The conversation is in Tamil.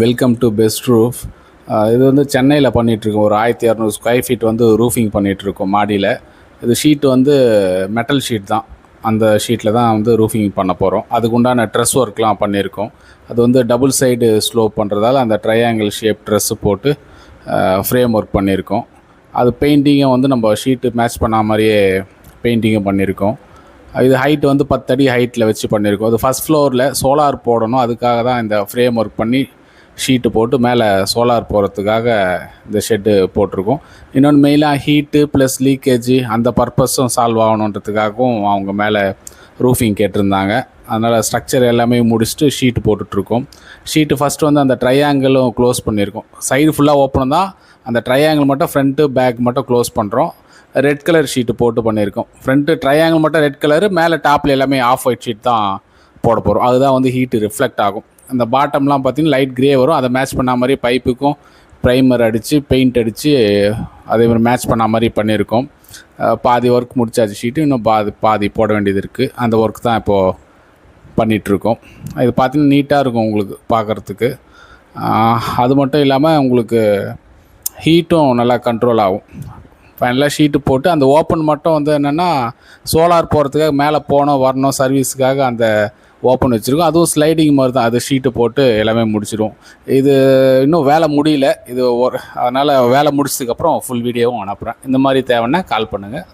Welcome to best roof. இது வந்து சென்னையில் பண்ணிகிட்ருக்கோம். ஒரு 1200 ஸ்கொயர் ஃபீட் வந்து ரூஃபிங் பண்ணிகிட்ருக்கோம் மாடியில். இது ஷீட்டு வந்து மெட்டல் ஷீட் தான். அந்த ஷீட்டில் தான் வந்து ரூஃபிங் பண்ண போகிறோம். அதுக்கு உண்டான ட்ரெஸ் ஒர்க்லாம் பண்ணியிருக்கோம். அது வந்து டபுள் சைடு ஸ்லோப் பண்ணுறதால அந்த ட்ரையாங்கிள் ஷேப் ட்ரெஸ்ஸு போட்டு ஃப்ரேம் ஒர்க் பண்ணியிருக்கோம். அது பெயிண்டிங்கும் வந்து நம்ம ஷீட்டு மேட்ச் பண்ண மாதிரியே பெயிண்டிங்கும் பண்ணியிருக்கோம். இது ஹைட் வந்து 10 அடி ஹைட்டில் வச்சு பண்ணியிருக்கோம். அது ஃபஸ்ட் ஃப்ளோரில் சோலார் போடணும். அதுக்காக தான் இந்த ஃப்ரேம் ஒர்க் பண்ணி ஷீட்டு போட்டு மேலே சோலார் போகிறதுக்காக இந்த ஷெட்டு போட்டிருக்கோம். இன்னொன்று மெயினாக ஹீட்டு ப்ளஸ் லீக்கேஜு அந்த பர்பஸும் சால்வ் ஆகணுன்றதுக்காகவும் அவங்க மேலே ரூஃபிங் கேட்டிருந்தாங்க. அதனால் ஸ்ட்ரக்சர் எல்லாமே முடிச்சுட்டு ஷீட்டு போட்டுட்ருக்கோம். ஷீட்டு ஃபஸ்ட்டு வந்து அந்த ட்ரையாங்கிளும் க்ளோஸ் பண்ணியிருக்கோம். சைடு ஃபுல்லாக ஓப்பன் தான், அந்த ட்ரையாங்கிள் மட்டும் ஃப்ரண்ட்டு பேக் மட்டும் க்ளோஸ் பண்ணுறோம். ரெட் கலர் ஷீட்டு போட்டு பண்ணியிருக்கோம். ஃப்ரண்ட்டு ட்ரையாங்கிள் மட்டும் ரெட் கலரு, மேலே டாப்பில் எல்லாமே ஆஃப் ஒயிட் ஷீட் தான் போட போகிறோம். அதுதான் வந்து ஹீட்டு ரிஃப்ளெக்ட் ஆகும். அந்த பாட்டம்லாம் பார்த்திங்கன்னா லைட் க்ரே வரும். அதை மேட்ச் பண்ண மாதிரி பைப்புக்கும் ப்ரைமர் அடித்து பெயிண்ட் அடித்து அதேமாதிரி மேட்ச் பண்ண மாதிரி பண்ணியிருக்கோம். பாதி ஒர்க் முடிச்சாச்சு. ஷீட்டு இன்னும் பாதி போட வேண்டியது இருக்குது. அந்த ஒர்க் தான் இப்போது பண்ணிகிட்ருக்கோம். இது பார்த்திங்கன்னா நீட்டாக இருக்கும் உங்களுக்கு பார்க்குறதுக்கு. அது மட்டும் இல்லாமல் உங்களுக்கு ஹீட்டும் நல்லா கண்ட்ரோல் ஆகும். ஃபைனலாக ஷீட்டு போட்டு அந்த ஓப்பன் மட்டும் வந்து என்னென்னா சோலார் போகிறதுக்காக மேலே போனோம் வரணும் சர்வீஸுக்காக அந்த ஓப்பன் வச்சுருக்கோம். அதுவும் ஸ்லைடிங் மாதிரி தான். அது ஷீட்டு போட்டு எல்லாமே முடிச்சிடும். இது இன்னும் வேலை முடியல. இது அதனால் வேலை முடிச்சதுக்கப்புறம் ஃபுல் வீடியோவும் அனுப்புகிறேன். இந்த மாதிரி தேவைன்னா கால் பண்ணுங்கள்.